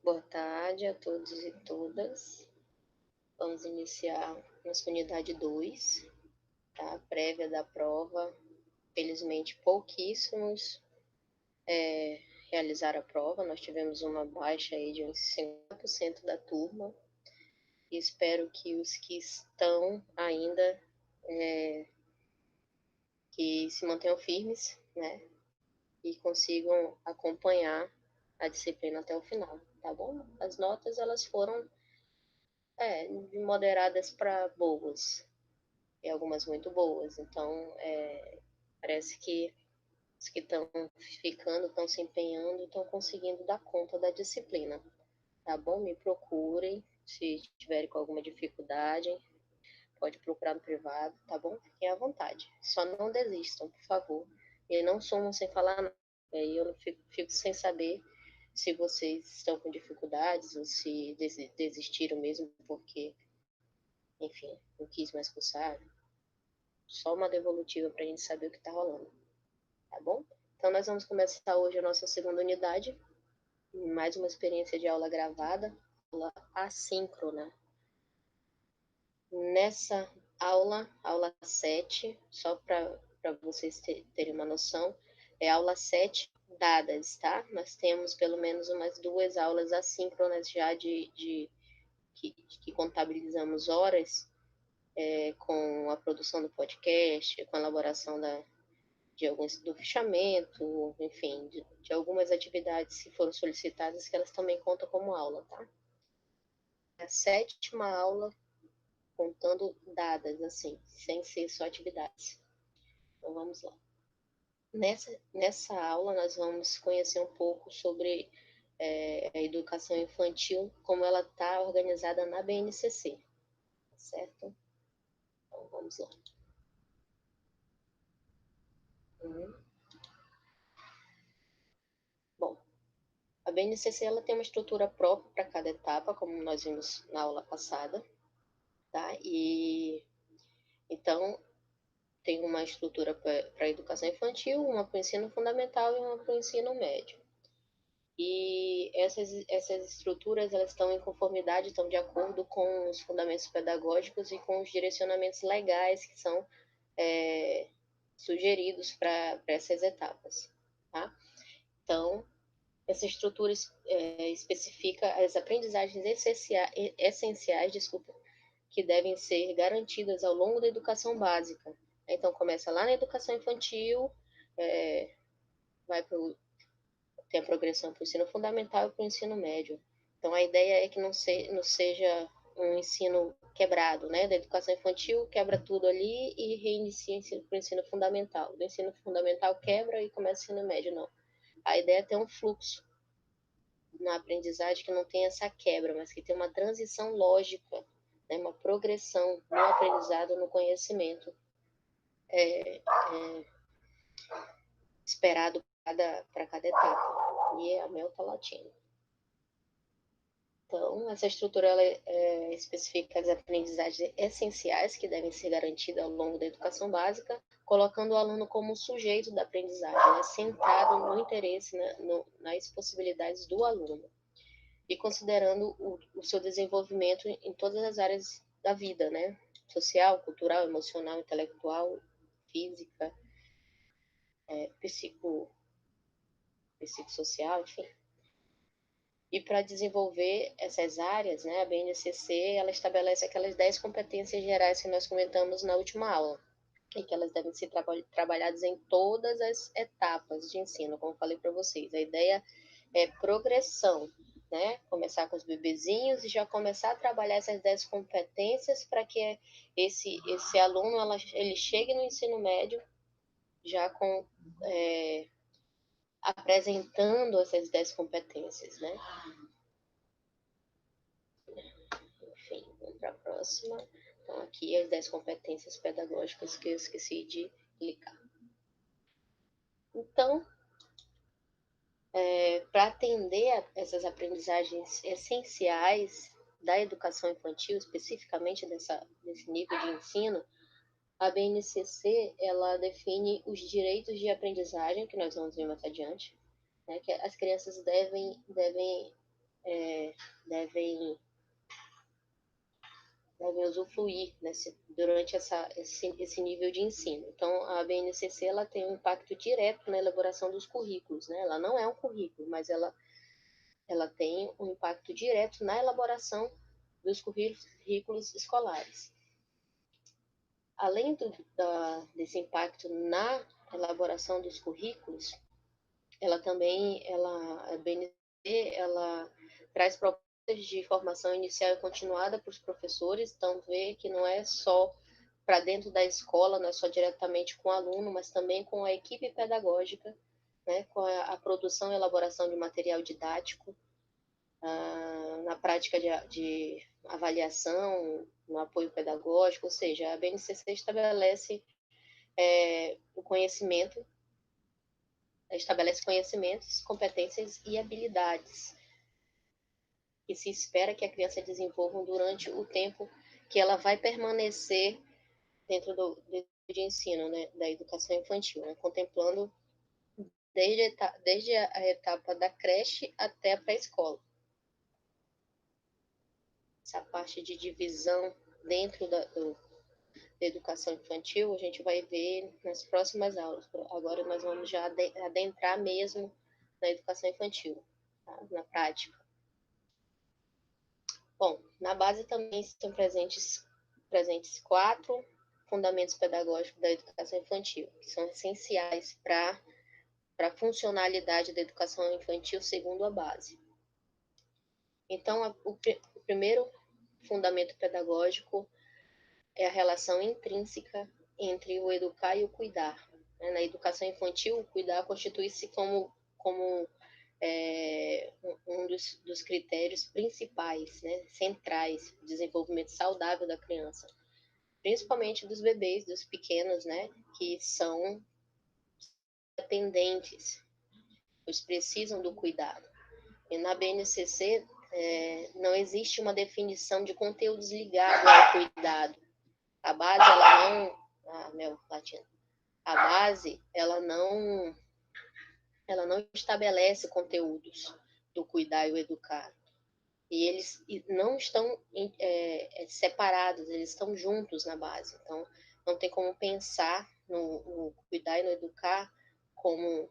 Boa tarde a todos e todas. Vamos iniciar nossa unidade 2, tá? Prévia da prova. Felizmente, pouquíssimos realizaram a prova. Nós tivemos uma baixa aí de uns 50% da turma. E espero que os que estão ainda que se mantenham firmes, né? E consigam acompanhar a disciplina até o final, tá bom? As notas, elas foram de moderadas para boas, e algumas muito boas. Então, parece que os que estão ficando, estão se empenhando, estão conseguindo dar conta da disciplina. Tá bom? Me procurem se tiverem com alguma dificuldade. Pode procurar no privado, tá bom? Fiquem à vontade. Só não desistam, por favor. E não sumam sem falar nada. Aí eu fico sem saber se vocês estão com dificuldades ou se desistiram mesmo porque, enfim, não quis mais cursar. Só uma devolutiva para a gente saber o que está rolando, tá bom? Então, nós vamos começar hoje a nossa segunda unidade, mais uma experiência de aula gravada, aula assíncrona. Nessa aula 7, só para vocês terem uma noção, é aula 7 dadas, tá? Nós temos pelo menos umas 2 aulas assíncronas já que contabilizamos horas, com a produção do podcast, com a elaboração do fichamento, enfim, de algumas atividades que foram solicitadas, que elas também contam como aula, tá? A 7ª aula, contando dadas, assim, sem ser só atividades. Então, vamos lá. Nessa aula, nós vamos conhecer um pouco sobre a educação infantil, como ela está organizada na BNCC, certo? Então, vamos lá. Bom, a BNCC ela tem uma estrutura própria para cada etapa, como nós vimos na aula passada, tá? E então tem uma estrutura para a educação infantil, uma para o ensino fundamental e uma para o ensino médio. E essas estruturas elas estão em conformidade, estão de acordo com os fundamentos pedagógicos e com os direcionamentos legais que são sugeridos para essas etapas, tá? Então, essa estrutura especifica as aprendizagens essenciais, que devem ser garantidas ao longo da educação básica. Então, começa lá na educação infantil, tem a progressão para o ensino fundamental e para o ensino médio. Então, a ideia é que não seja um ensino quebrado, né? Da educação infantil, quebra tudo ali e reinicia para o ensino fundamental. Do ensino fundamental, quebra e começa o ensino médio, não. A ideia é ter um fluxo na aprendizagem que não tem essa quebra, mas que tem uma transição lógica, né? Uma progressão no aprendizado, no conhecimento esperado para cada etapa. E a Mel está latindo. Então, essa estrutura ela, especifica as aprendizagens essenciais que devem ser garantidas ao longo da educação básica, colocando o aluno como sujeito da aprendizagem, né, centrado no interesse, né, nas possibilidades do aluno, e considerando o seu desenvolvimento em todas as áreas da vida, né, social, cultural, emocional, intelectual, física, psicossocial, enfim. E para desenvolver essas áreas, né, a BNCC ela estabelece aquelas 10 competências gerais que nós comentamos na última aula, e que elas devem ser trabalhadas em todas as etapas de ensino, como falei para vocês. A ideia é progressão, né? Começar com os bebezinhos e já começar a trabalhar essas 10 competências para que esse aluno ele chegue no ensino médio já com apresentando essas 10 competências, né? Enfim, vamos para a próxima. Então, aqui as 10 competências pedagógicas que eu esqueci de clicar. Então, para atender a essas aprendizagens essenciais da educação infantil, especificamente desse nível de ensino, a BNCC ela define os direitos de aprendizagem, que nós vamos ver mais adiante, né, que as crianças devem devem usufruir durante esse nível de ensino. Então, a BNCC ela tem um impacto direto na elaboração dos currículos, né? Ela não é um currículo, mas ela tem um impacto direto na elaboração dos currículos escolares. Além desse impacto na elaboração dos currículos, a BNCC, ela traz propostas de formação inicial e continuada para os professores, então vê que não é só para dentro da escola, não é só diretamente com o aluno, mas também com a equipe pedagógica, né, com a produção e elaboração de material didático, na prática de avaliação, no apoio pedagógico, ou seja, a BNCC o conhecimento, estabelece conhecimentos, competências e habilidades que se espera que a criança desenvolva durante o tempo que ela vai permanecer dentro de ensino, né, da educação infantil, né, contemplando desde a etapa da creche até a pré-escola. Essa parte de divisão dentro da educação infantil, a gente vai ver nas próximas aulas. Agora nós vamos já adentrar mesmo na educação infantil, tá? Na prática. Bom, na base também estão presentes 4 fundamentos pedagógicos da educação infantil, que são essenciais para a funcionalidade da educação infantil segundo a base. Então, o primeiro fundamento pedagógico é a relação intrínseca entre o educar e o cuidar. Na educação infantil, o cuidar constitui-se como um dos critérios principais, né, centrais do desenvolvimento saudável da criança, principalmente dos bebês, dos pequenos, né, que são dependentes, eles precisam do cuidado. E na BNCC não existe uma definição de conteúdos ligados ao cuidado. A base, ela não... meu latino. A base, ela não estabelece conteúdos do cuidar e o educar. E eles não estão separados, eles estão juntos na base. Então, não tem como pensar no cuidar e no educar como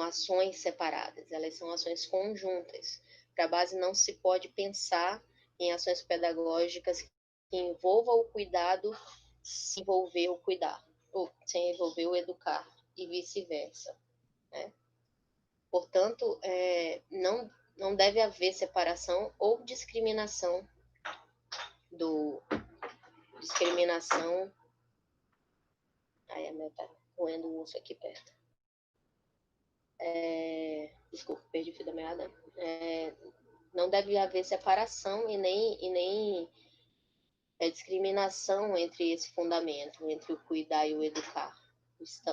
ações separadas, elas são ações conjuntas. Para a base não se pode pensar em ações pedagógicas que envolvam o cuidado sem envolver o cuidar, ou sem envolver o educar, e vice-versa, né? Portanto, não deve haver separação ou discriminação ai, a minha tá roendo o osso aqui perto. Desculpa, perdi o fio da meada. Não deve haver separação e nem discriminação entre esse fundamento, entre o cuidar e o educar.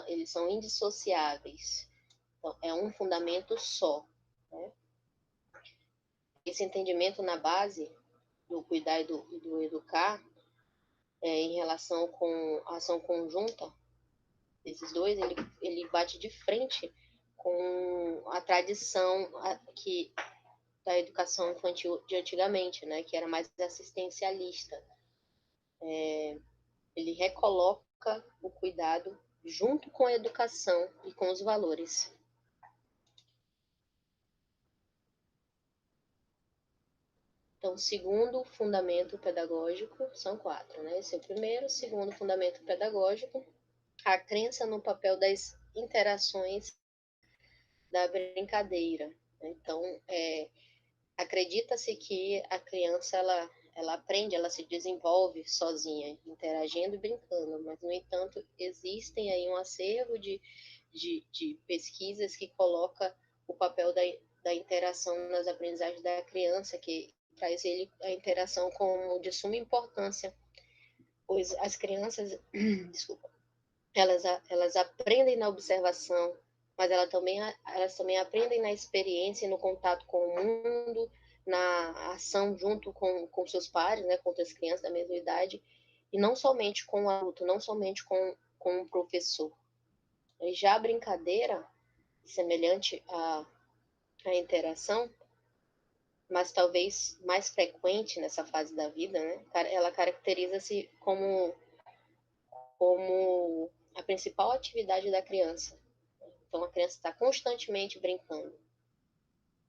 Eles são indissociáveis. Então, é um fundamento só, né? Esse entendimento na base do cuidar e do educar, em relação com a ação conjunta desses dois, ele bate de frente com a tradição da educação infantil de antigamente, né, que era mais assistencialista. Ele recoloca o cuidado junto com a educação e com os valores. Então, o segundo fundamento pedagógico, são 4, né? Esse é o primeiro. O segundo fundamento pedagógico, a crença no papel das interações da brincadeira. Então, acredita-se que a criança ela aprende, ela se desenvolve sozinha, interagindo e brincando, mas, no entanto, existem aí um acervo de pesquisas que coloca o papel da interação nas aprendizagens da criança, que traz a interação como de suma importância, pois as crianças, desculpa, elas aprendem na observação, mas elas também aprendem na experiência e no contato com o mundo, na ação junto com seus pares, né, com outras crianças da mesma idade, e não somente com o adulto, não somente com o professor. E já a brincadeira, semelhante à interação, mas talvez mais frequente nessa fase da vida, né? Ela caracteriza-se como a principal atividade da criança. Então, a criança está constantemente brincando.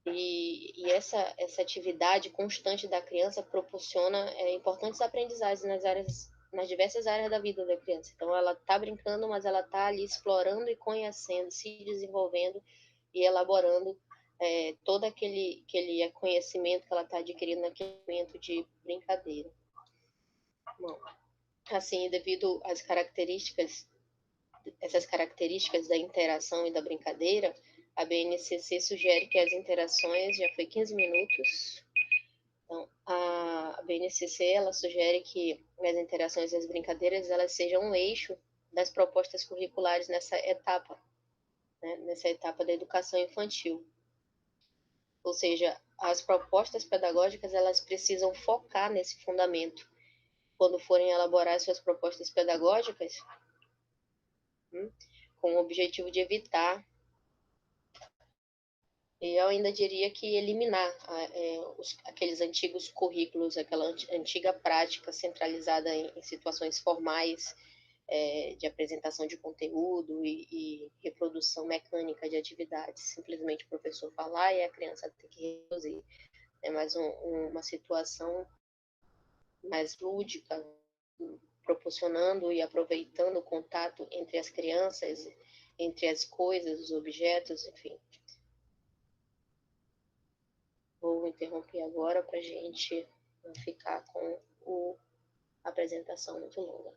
E essa atividade constante da criança proporciona importantes aprendizagens nas diversas áreas da vida da criança. Então, ela está brincando, mas ela está ali explorando e conhecendo, se desenvolvendo e elaborando todo aquele conhecimento que ela está adquirindo naquele momento de brincadeira. Bom, assim, devido às essas características da interação e da brincadeira, a BNCC sugere que as interações, já foi 15 minutos, então, a BNCC ela sugere que as interações e as brincadeiras elas sejam um eixo das propostas curriculares nessa etapa, né, nessa etapa da educação infantil. Ou seja, as propostas pedagógicas elas precisam focar nesse fundamento. Quando forem elaborar suas propostas pedagógicas, com o objetivo de evitar, e eu ainda diria que eliminar aqueles antigos currículos, aquela antiga prática centralizada em situações formais, de apresentação de conteúdo e reprodução mecânica de atividades. Simplesmente o professor falar e a criança tem que reduzir. É mais uma situação mais lúdica, proporcionando e aproveitando o contato entre as crianças, entre as coisas, os objetos, enfim. Vou interromper agora para a gente não ficar com a apresentação muito longa.